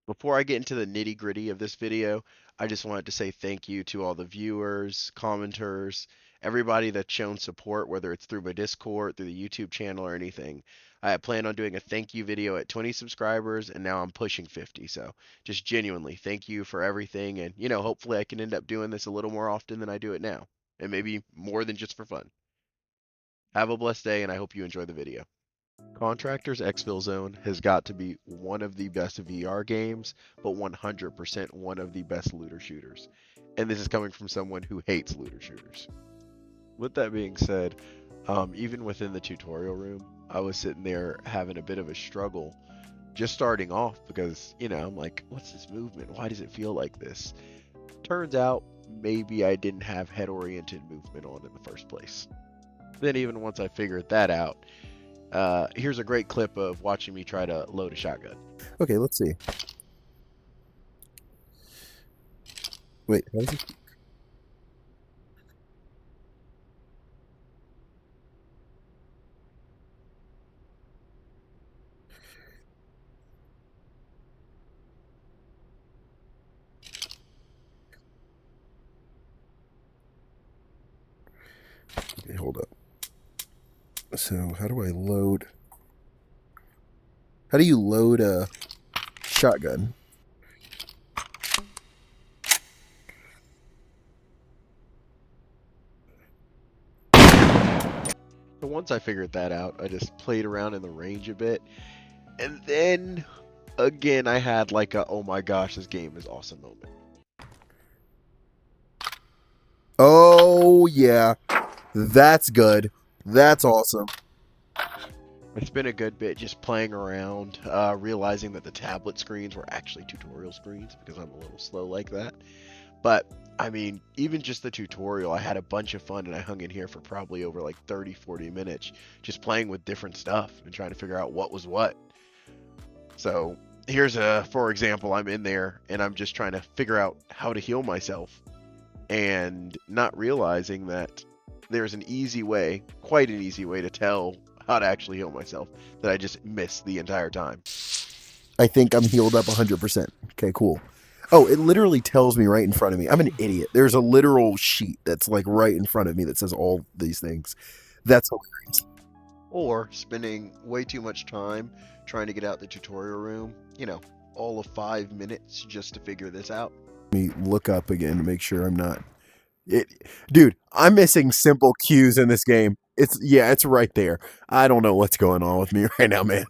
Before I get into the nitty-gritty of this video, I just wanted to say thank you to all the viewers, commenters, everybody that's shown support, whether it's through my Discord, through the YouTube channel, or anything. I had planned on doing a thank you video at 20 subscribers, and now I'm pushing 50. So just genuinely thank you for everything. And, hopefully I can end up doing this a little more often than I do it now, and maybe more than just for fun. Have a blessed day, and I hope you enjoy the video. Contractors ExfilZone has got to be one of the best VR games, but 100% one of the best looter shooters. And this is coming from someone who hates looter shooters. With that being said, even within the tutorial room, I was sitting there having a bit of a struggle just starting off because, I'm like, what's this movement? Why does it feel like this? Turns out maybe I didn't have head-oriented movement on in the first place. Then even once I figured that out, here's a great clip of watching me try to load a shotgun. Okay, let's see. Wait, how does it... Okay, hold up. So, how do I load... How do you load a shotgun? So once I figured that out, I just played around in the range a bit. And then, again, I had like a, oh my gosh, this game is awesome moment. Oh, yeah. That's good. That's awesome. I spent a good bit just playing around, realizing that the tablet screens were actually tutorial screens because I'm a little slow like that. But, I mean, even just the tutorial, I had a bunch of fun and I hung in here for probably over like 30, 40 minutes just playing with different stuff and trying to figure out what was what. So, here's for example, I'm in there and I'm just trying to figure out how to heal myself and not realizing that there's an easy way, quite an easy way to tell how to actually heal myself that I just missed the entire time. I think I'm healed up 100%. Okay, cool. Oh, it literally tells me right in front of me. I'm an idiot. There's a literal sheet that's like right in front of me that says all these things. That's hilarious. Or spending way too much time trying to get out the tutorial room, all of 5 minutes just to figure this out. Let me look up again to make sure I'm not... Dude, I'm missing simple cues in this game. It's right there. I don't know what's going on with me right now, man.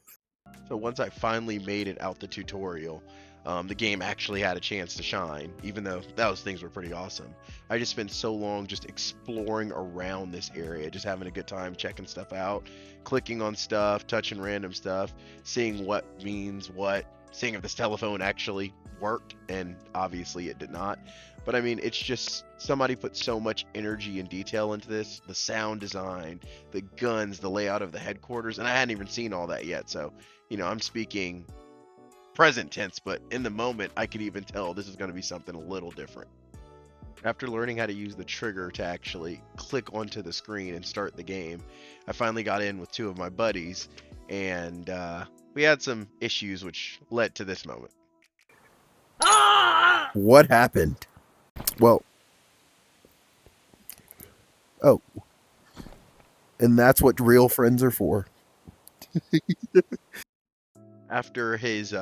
So once I finally made it out the tutorial, the game actually had a chance to shine, even though those things were pretty awesome. I just spent so long just exploring around this area, just having a good time checking stuff out, clicking on stuff, touching random stuff, seeing what means what, seeing if this telephone actually worked, and obviously it did not. But I mean, it's just somebody put so much energy and detail into this, the sound design, the guns, the layout of the headquarters, and I hadn't even seen all that yet. So, I'm speaking present tense, but in the moment, I could even tell this is going to be something a little different. After learning how to use the trigger to actually click onto the screen and start the game, I finally got in with 2 of my buddies, and we had some issues which led to this moment. What happened? Well, oh, and that's what real friends are for. After his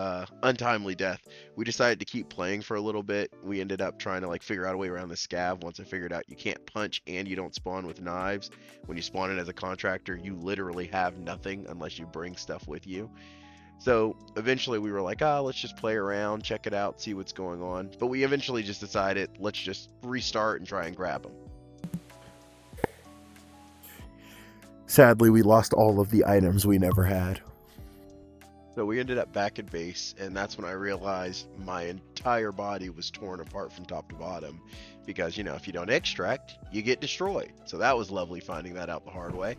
untimely death, we decided to keep playing for a little bit. We ended up trying to figure out a way around the scav. Once I figured out you can't punch and you don't spawn with knives. When you spawn in as a contractor, you literally have nothing unless you bring stuff with you. So eventually we were like, let's just play around, check it out, see what's going on. But we eventually just decided, let's just restart and try and grab them. Sadly, we lost all of the items we never had. So we ended up back at base, and that's when I realized my entire body was torn apart from top to bottom. Because, if you don't extract, you get destroyed. So that was lovely finding that out the hard way.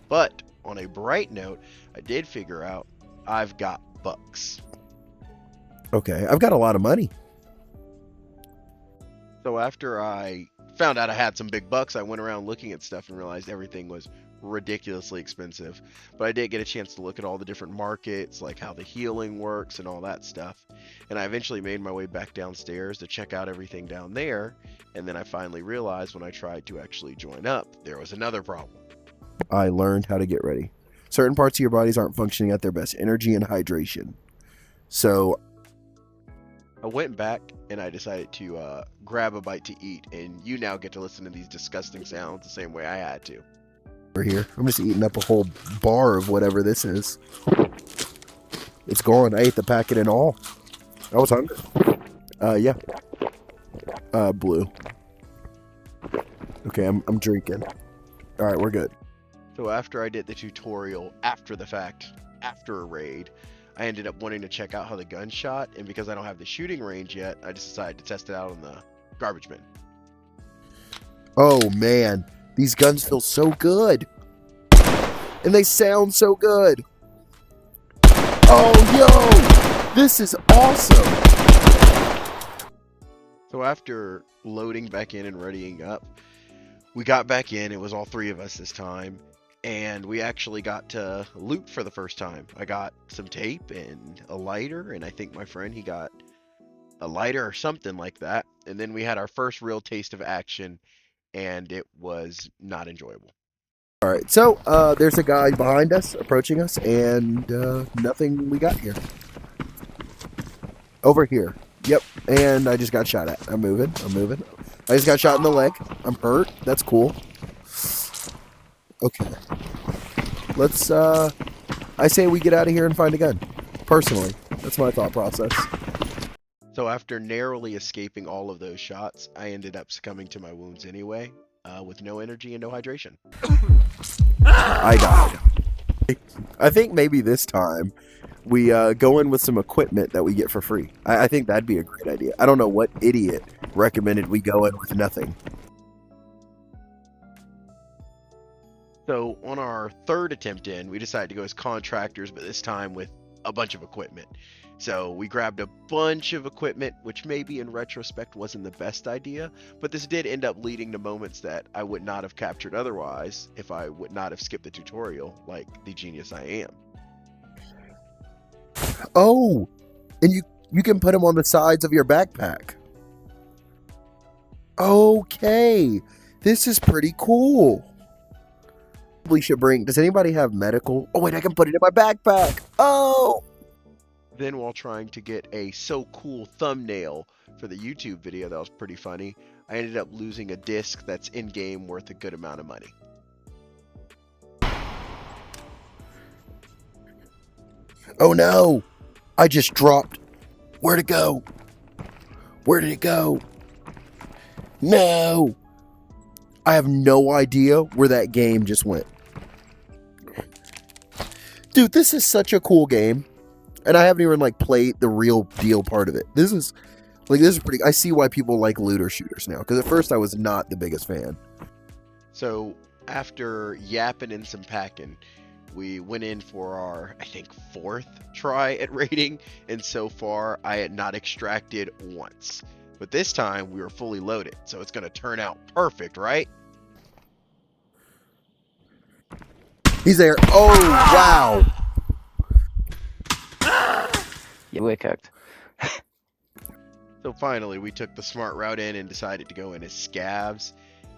But on a bright note, I did figure out I've got bucks. Okay, I've got a lot of money. So after I found out I had some big bucks, I went around looking at stuff and realized everything was ridiculously expensive. But I did get a chance to look at all the different markets, like how the healing works and all that stuff. And I eventually made my way back downstairs to check out everything down there. And then I finally realized when I tried to actually join up, there was another problem. I learned how to get ready. Certain parts of your bodies aren't functioning at their best. Energy and hydration. So I went back and I decided to grab a bite to eat, and you now get to listen to these disgusting sounds the same way I had to. we're here. I'm just eating up a whole bar of whatever this is. It's gone. I ate the packet and all. I was hungry. Yeah. Blue. Okay, I'm drinking. All right, we're good. So after I did the tutorial after the fact, after a raid, I ended up wanting to check out how the gun shot, and because I don't have the shooting range yet, I just decided to test it out on the garbage bin. Oh man, these guns feel so good. And they sound so good. Oh yo, this is awesome. So after loading back in and readying up, we got back in. It was all three of us this time, and we actually got to loot for the first time. I got some tape and a lighter, and I think my friend, he got a lighter or something like that. And then we had our first real taste of action, and it was not enjoyable. All right, so there's a guy behind us, approaching us, and nothing we got here. Over here. Yep, and I just got shot at. I'm moving. I just got shot in the leg. I'm hurt. That's cool. Okay. Let's, I say we get out of here and find a gun. Personally, that's my thought process. So after narrowly escaping all of those shots, I ended up succumbing to my wounds anyway, with no energy and no hydration. I died. I think maybe this time we go in with some equipment that we get for free. I think that'd be a great idea. I don't know what idiot recommended we go in with nothing. So on our third attempt in, we decided to go as contractors, but this time with a bunch of equipment. So we grabbed a bunch of equipment, which maybe in retrospect wasn't the best idea, but this did end up leading to moments that I would not have captured otherwise if I would not have skipped the tutorial like the genius I am. Oh, and you can put them on the sides of your backpack. Okay, this is pretty cool. We should bring, does anybody have medical? Oh wait, I can put it in my backpack. Oh! Then while trying to get a so cool thumbnail for the YouTube video that was pretty funny, I ended up losing a disc that's in-game worth a good amount of money. Oh no! I just dropped. Where'd it go? Where did it go? No! I have no idea where that game just went. Dude, this is such a cool game. And I haven't even like played the real deal part of it. This is pretty, I see why people like looter shooters now. Because at first I was not the biggest fan. So after yapping and some packing, we went in for our, I think, fourth try at raiding. And so far I had not extracted once. But this time we were fully loaded. So it's going to turn out perfect, right? He's there. Oh, wow. Yeah, we're cooked. So finally, we took the smart route in and decided to go in as scavs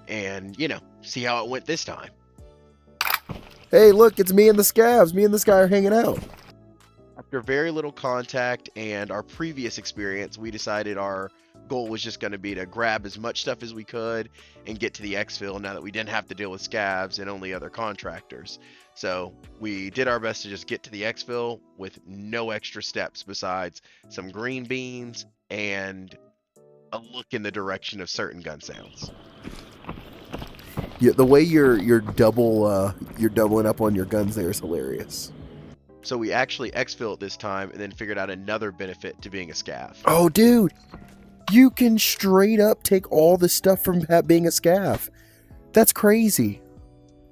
and, you know, see how it went this time. Hey, look, it's me and the scavs. Me and this guy are hanging out. After very little contact and our previous experience, we decided our goal was just going to be to grab as much stuff as we could and get to the exfil now that we didn't have to deal with scavs and only other contractors. So we did our best to just get to the exfil with no extra steps besides some green beans and a look in the direction of certain gun sounds. Yeah, the way you're doubling up on your guns there is hilarious. So we actually exfil this time and then figured out another benefit to being a scav. Oh, dude, you can straight up take all the stuff from being a scav. That's crazy.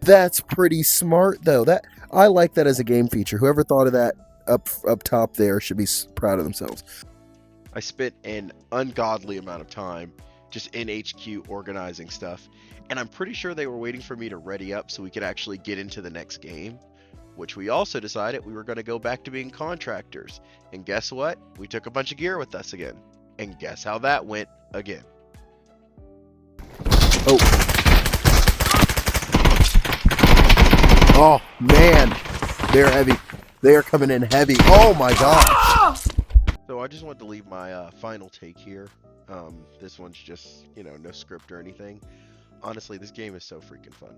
That's pretty smart, though. That I like that as a game feature. Whoever thought of that up top there should be proud of themselves. I spent an ungodly amount of time just in HQ organizing stuff. And I'm pretty sure they were waiting for me to ready up so we could actually get into the next game, which we also decided we were going to go back to being contractors. And guess what? We took a bunch of gear with us again. And guess how that went again. Oh. Oh, man. They're heavy. They are coming in heavy. Oh, my gosh. So I just wanted to leave my final take here. This one's just, no script or anything. Honestly, this game is so freaking fun.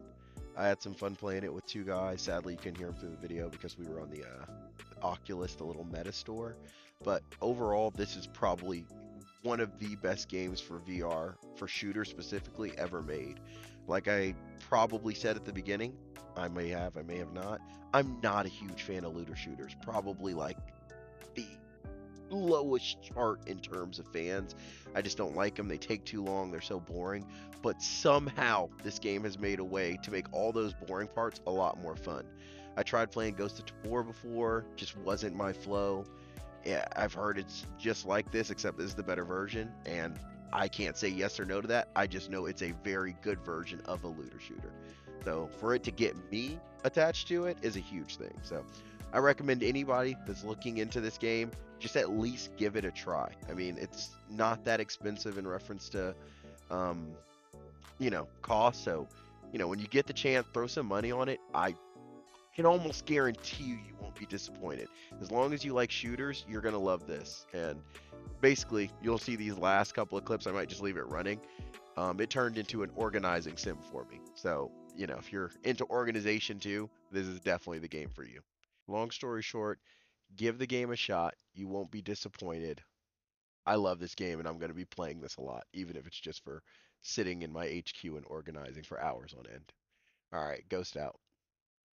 I had some fun playing it with two guys. Sadly, you couldn't hear them through the video because we were on the Oculus, the little meta store. But overall, this is probably one of the best games for VR, for shooters specifically, ever made. Like I probably said at the beginning, I may have not. I'm not a huge fan of looter shooters. Probably like the lowest chart in terms of fans. I just don't like them. They take too long. They're so boring. But somehow this game has made a way to make all those boring parts a lot more fun. I tried playing Ghost of War before, just wasn't my flow. Yeah, I've heard it's just like this, except this is the better version, and I can't say yes or no to that. I just know it's a very good version of a looter shooter. So for it to get me attached to it is a huge thing. So I recommend anybody that's looking into this game, just at least give it a try. I mean, it's not that expensive in reference to, cost. So, when you get the chance, throw some money on it. I can almost guarantee you won't be disappointed. As long as you like shooters, you're going to love this. And basically, you'll see these last couple of clips. I might just leave it running. It turned into an organizing sim for me. So, if you're into organization too, this is definitely the game for you. Long story short, give the game a shot. You won't be disappointed. I love this game, and I'm going to be playing this a lot, even if it's just for sitting in my HQ and organizing for hours on end. All right, Ghost out.